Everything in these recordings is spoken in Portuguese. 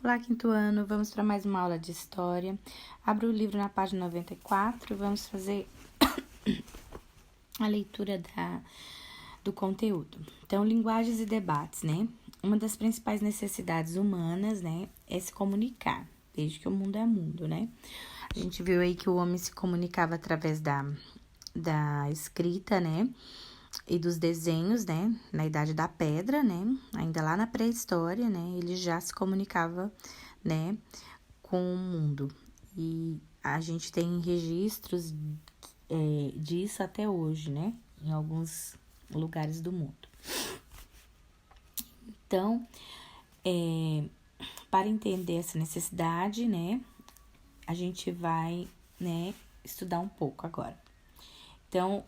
Olá, quinto ano, vamos para mais uma aula de história. Abra o livro na página 94, vamos fazer a leitura do conteúdo. Então, linguagens e debates, né? Uma das principais necessidades humanas, né, é se comunicar, desde que o mundo é mundo, né? A gente viu aí que o homem se comunicava através da escrita, né? E dos desenhos, né? Na Idade da Pedra, né? Ainda lá na pré-história, né? Ele já se comunicava, né? Com o mundo. E a gente tem registros disso até hoje, né? Em alguns lugares do mundo. Então, para entender essa necessidade, né? A gente vai, né? Estudar um pouco agora. Então,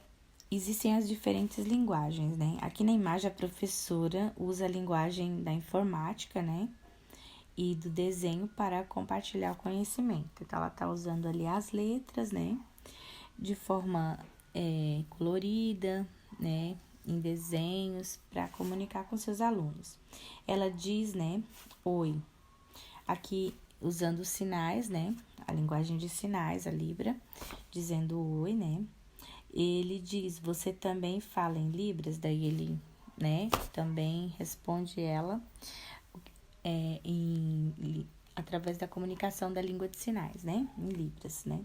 existem as diferentes linguagens, né? Aqui na imagem a professora usa a linguagem da informática, né? E do desenho para compartilhar o conhecimento. Então, ela tá usando ali as letras, né? De forma colorida, né? Em desenhos, para comunicar com seus alunos. Ela diz, né? Oi. Aqui, usando os sinais, né? A linguagem de sinais, a Libra, dizendo oi, né? Ele diz, você também fala em Libras? Daí ele, né, também responde ela através da comunicação da língua de sinais, né, em Libras, né.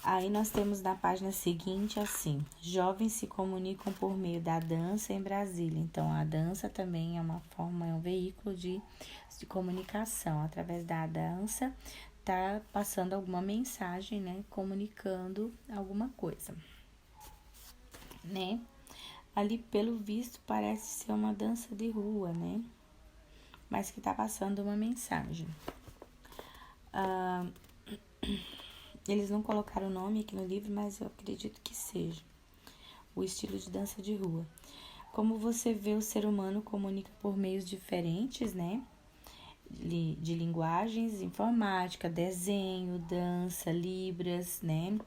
Aí nós temos na página seguinte assim, jovens se comunicam por meio da dança em Brasília. Então, a dança também é uma forma, é um veículo de comunicação. Através da dança, tá passando alguma mensagem, né, comunicando alguma coisa, né? Ali, pelo visto, parece ser uma dança de rua, né? Mas que tá passando uma mensagem. Eles não colocaram o nome aqui no livro, mas eu acredito que seja o estilo de dança de rua. Como você vê, o ser humano comunica por meios diferentes, né? De linguagens, informática, desenho, dança, libras, né?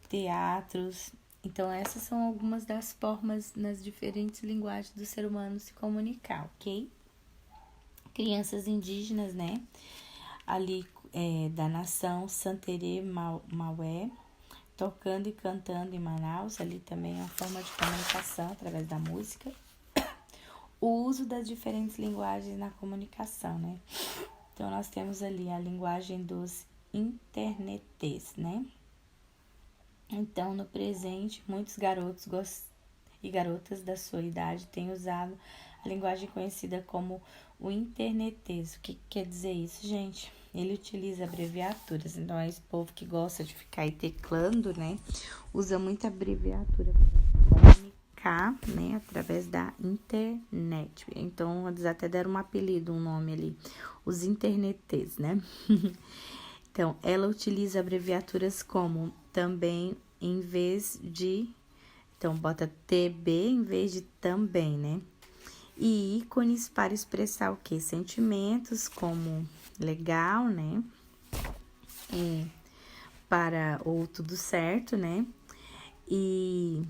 Teatros. Então, essas são algumas das formas nas diferentes linguagens do ser humano se comunicar, ok? Crianças indígenas, né? Ali da nação Santerê Maué, tocando e cantando em Manaus. Ali também é uma forma de comunicação através da música. O uso das diferentes linguagens na comunicação, né? Então, nós temos ali a linguagem dos internetes, né? Então, no presente, muitos garotos e garotas da sua idade têm usado a linguagem conhecida como o internetês. O que quer dizer isso, gente? Ele utiliza abreviaturas. Então, é esse povo que gosta de ficar aí teclando, né? Usa muita abreviatura para comunicar, né? Através da internet. Então, eles até deram um apelido, um nome ali. Os internetês, né? Então, ela utiliza abreviaturas como também em vez de... Então, bota TB em vez de também, né? E ícones para expressar o quê? Sentimentos como legal, né? Para ou tudo certo, né? E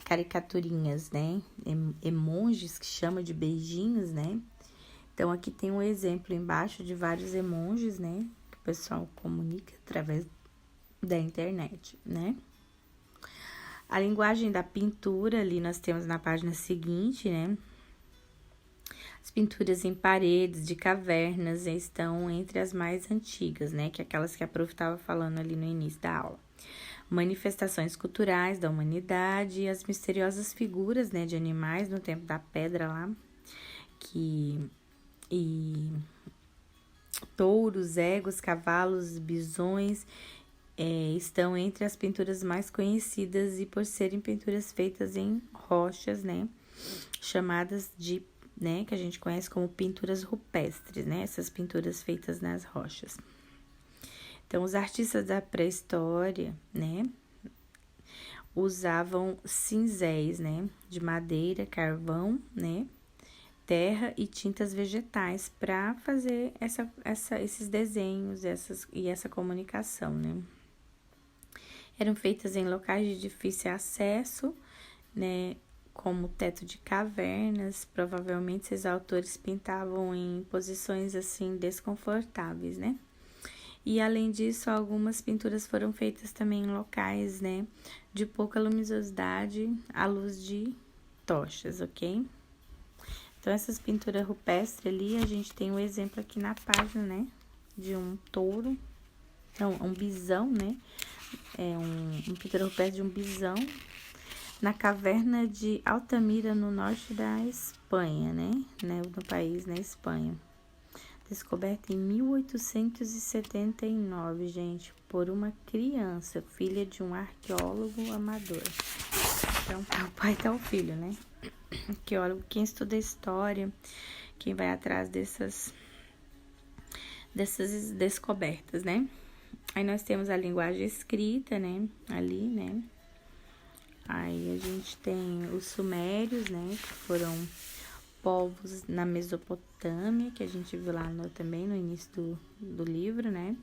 caricaturinhas, né? Emojis que chama de beijinhos, né? Então, aqui tem um exemplo embaixo de vários emojis, né? Que o pessoal comunica através da internet, né? A linguagem da pintura, ali nós temos na página seguinte, né? As pinturas em paredes de cavernas estão entre as mais antigas, né? Que é aquelas que a prof estava falando ali no início da aula. Manifestações culturais da humanidade e as misteriosas figuras, né? De animais no tempo da pedra lá. E touros, éguas, cavalos, bisões... estão entre as pinturas mais conhecidas e por serem pinturas feitas em rochas, né, chamadas de, né, que a gente conhece como pinturas rupestres, né, essas pinturas feitas nas rochas. Então, os artistas da pré-história, né, usavam cinzéis, né, de madeira, carvão, né, terra e tintas vegetais para fazer esses desenhos e essa comunicação, né. Eram feitas em locais de difícil acesso, né, como teto de cavernas. Provavelmente esses autores pintavam em posições assim desconfortáveis, né? E além disso, algumas pinturas foram feitas também em locais, né, de pouca luminosidade à luz de tochas, ok? Então, essas pinturas rupestres ali, a gente tem um exemplo aqui na página, né, de um touro, não, um bisão, né, um pintura rupestre de um bisão, na caverna de Altamira, no norte da Espanha, né, no país, na Espanha. Descoberta em 1879, gente, por uma criança, filha de um arqueólogo amador. Então, o pai tá o filho, né? Arqueólogo, quem estuda história, quem vai atrás dessas descobertas, né? Aí nós temos a linguagem escrita, né? Ali, né? Aí a gente tem os sumérios, né? Que foram povos na Mesopotâmia, que a gente viu lá também no início do livro, né?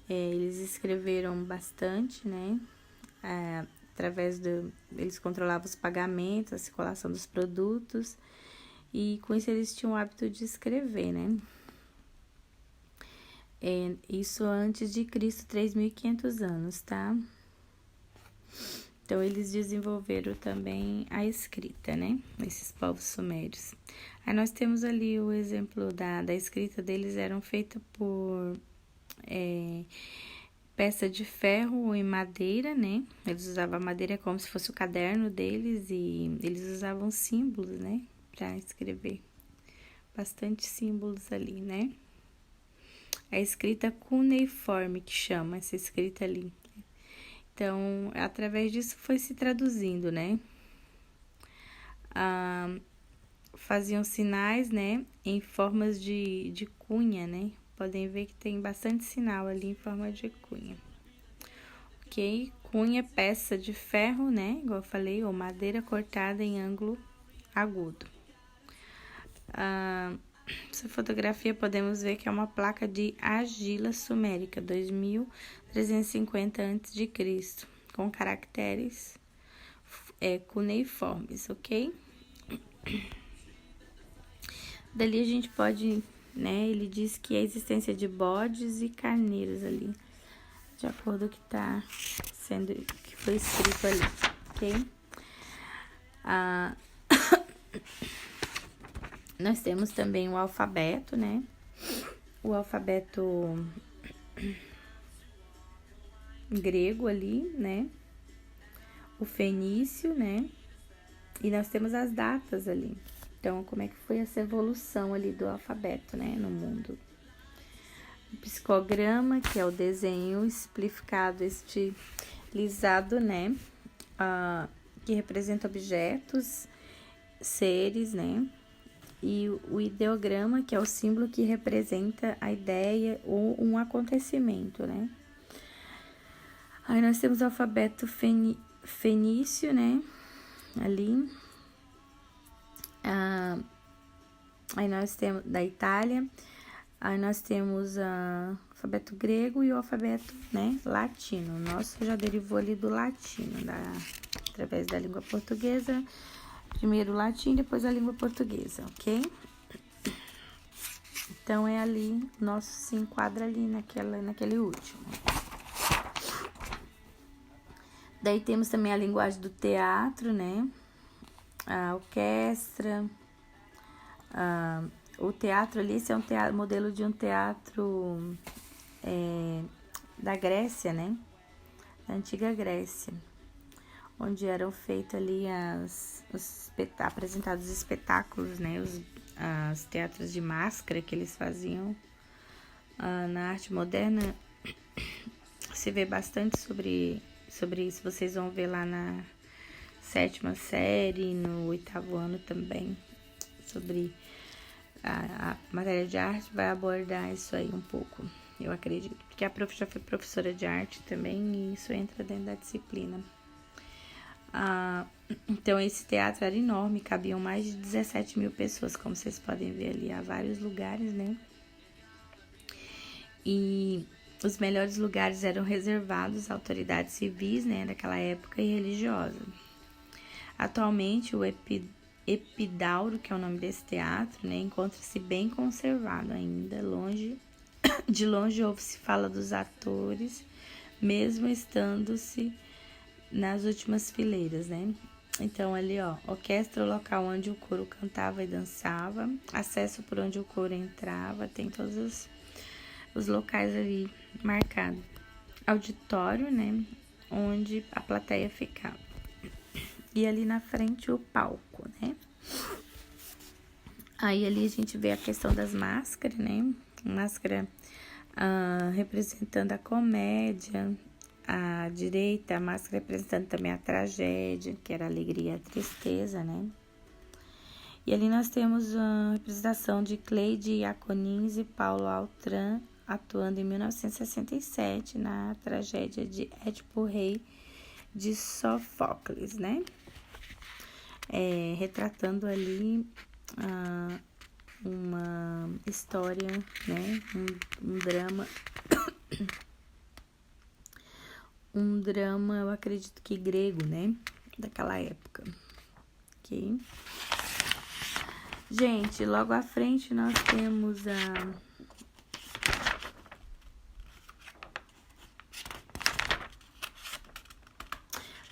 Eles escreveram bastante, né? Eles controlavam os pagamentos, a circulação dos produtos, e com isso eles tinham o hábito de escrever, né? Isso antes de Cristo, 3.500 anos, tá? Então, eles desenvolveram também a escrita, né? Esses povos sumérios. Aí, nós temos ali o exemplo da escrita deles, eram feitas por peça de ferro ou em madeira, né? Eles usavam a madeira como se fosse o caderno deles e eles usavam símbolos, né? Para escrever. Bastante símbolos ali, né? A escrita cuneiforme, que chama essa escrita ali. Então, através disso foi se traduzindo, né? Faziam sinais, né? Em formas de cunha, né? Podem ver que tem bastante sinal ali em forma de cunha. Ok? Cunha, peça de ferro, né? Igual eu falei, ou madeira cortada em ângulo agudo. Essa fotografia podemos ver que é uma placa de argila sumérica, 2350 a.C., com caracteres cuneiformes, ok? Dali a gente pode, né? Ele diz que a existência de bodes e carneiros ali, de acordo com que foi escrito ali, ok? Nós temos também o alfabeto, né? O alfabeto grego ali, né? O fenício, né? E nós temos as datas ali. Então, como é que foi essa evolução ali do alfabeto, né? No mundo. O psicograma, que é o desenho simplificado, estilizado, né? Que representa objetos, seres, né? E o ideograma, que é o símbolo que representa a ideia ou um acontecimento, né? Aí nós temos o alfabeto fenício, né? Ali. Aí nós temos da Itália. Aí nós temos o alfabeto grego e o alfabeto, né, latino. O nosso já derivou ali do latino, através da língua portuguesa. Primeiro o latim, depois a língua portuguesa, ok? Então, ali, nosso se enquadra ali naquele último. Daí temos também a linguagem do teatro, né? A orquestra. O teatro ali, esse é um modelo de um teatro da Grécia, né? Da antiga Grécia. Onde eram feitos ali apresentados os espetáculos, né? Os teatros de máscara que eles faziam. Na arte moderna se vê bastante sobre isso. Vocês vão ver lá na 7ª série, no 8º ano também, sobre a matéria de arte vai abordar isso aí um pouco, eu acredito. Porque a prof já foi professora de arte também e isso entra dentro da disciplina. Então, esse teatro era enorme, cabiam mais de 17.000 pessoas, como vocês podem ver ali, há vários lugares, né? E os melhores lugares eram reservados a autoridades civis, né, daquela época, e religiosas. Atualmente, o Epidauro, que é o nome desse teatro, né, encontra-se bem conservado ainda, de longe ouve-se fala dos atores, mesmo estando-se nas últimas fileiras, né? Então, ali, ó, orquestra, o local onde o coro cantava e dançava, acesso por onde o coro entrava, tem todos os locais ali marcados. Auditório, né, onde a plateia ficava. E ali na frente o palco, né? Aí ali a gente vê a questão das máscaras, né? Máscara representando a comédia, à direita, a máscara representando também a tragédia, que era a alegria e a tristeza, né? E ali nós temos a representação de Cleide Iaconins e Paulo Altran atuando em 1967 na tragédia de Édipo Rei de Sofocles, né? Retratando ali uma história, né? Um drama. Um drama, eu acredito que grego, né? Daquela época. Ok? Gente, logo à frente nós temos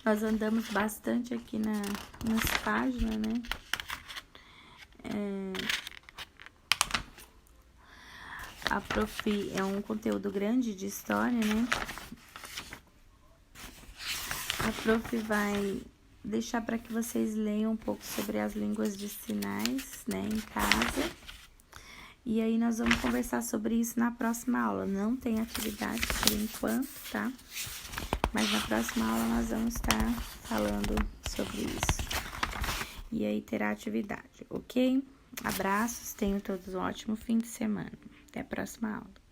nós andamos bastante aqui nas páginas, né? A Prof é um conteúdo grande de história, né? A Prof vai deixar para que vocês leiam um pouco sobre as línguas de sinais, né, em casa. E aí nós vamos conversar sobre isso na próxima aula. Não tem atividade por enquanto, tá? Mas na próxima aula nós vamos estar falando sobre isso. E aí terá atividade, ok? Abraços, tenham todos um ótimo fim de semana. Até a próxima aula.